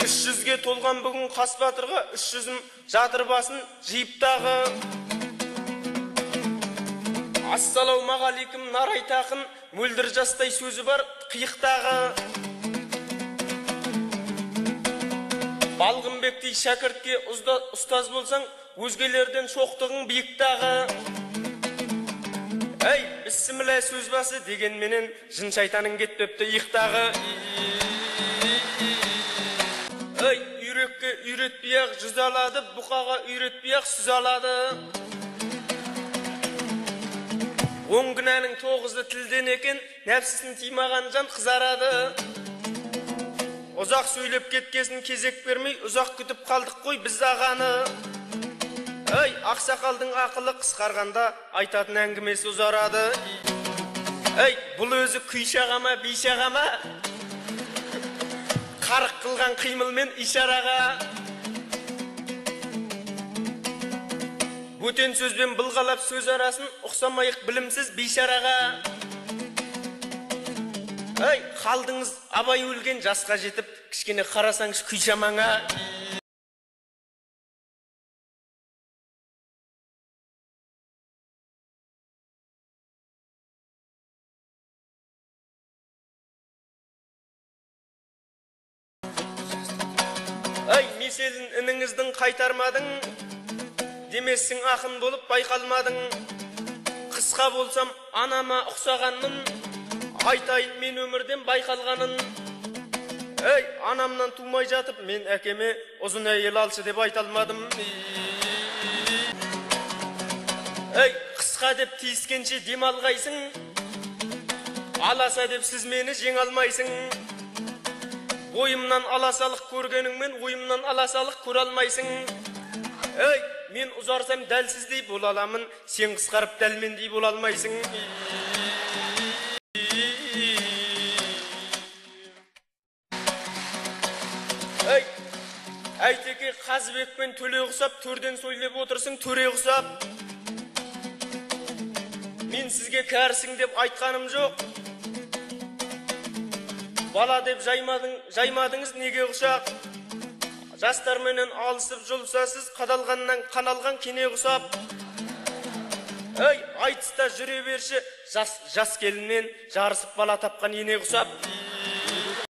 300-ге толған бүгін қас батырға 300-ім жатыр басын жиыптағы. Ассалаумағалейкум нарай тақын, мөлдір жастай сөзі бар қиықтағы. Балғынбектей шәкіртке ұстаз болсаң, өзгелерден шоқтығың биіктағы. Әй, біссімілә сөз басы дегенменен, жын шайтаның кетпепті иықтағы. Әй, үйрекке үйретпей-ақ жүз алады, бұқаға үйретпей-ақ сүз алады. 10 күнәнің 9-ы тілден екен, нәпсісін тимаған жан қызарады. Ұзақ сөйлеп кеткесін кезек бермей, ұзақ күтіп қалдық қой біз ағаны. Әй, ақсақалдың ақылы қысқарғанда, айтатын әңгімесі ұзарады. Әй, бұл өзі күйшаға ма, бейшаға ма? Қарық қылған қимылмен ишараға. Бөтен сөзбен былғалап сөз арасын, ұқсамайық білімсіз бейшараға. Әй, қалдыңыз абай өлген жасқа жетіп, кішкене қарасаңыз күйшамаңа. Әй, меселін ініңіздің қайтармадың, демессің ақын болып байқалмадың. Қысқа болсам анама ұқсағанмын, айтайын мен өмірден байқалғанын. Әй, анамнан тумай жатып, мен әкеме ұзын әйел алшы деп айталмадым. Әй, қысқа деп тиіскенше демалғайсың, аласа деп сіз мені жең алмайсың. Ойымнан аласалық көргеніңмен, ойымнан аласалық көре алмайсың. Әй, мен ұзарсам дәлсіздей бола аламын, сен қысқарып дәлмендей бола алмайсың. Әй, әйтеке Қазыбекпен төле ұқсап, төрден сөйлеп отырсың төре ұқсап. Мен сізге кәрісің деп айтқаным жоқ. Бала деп жаймадыңыз неге ұқсап. Жастарменен алысып жұлсасыз, қадалғаннан қаналған кене ұқсап. Әй, айтыста жүре берші, жас келіннен жарысып бала тапқан ене ұқсап.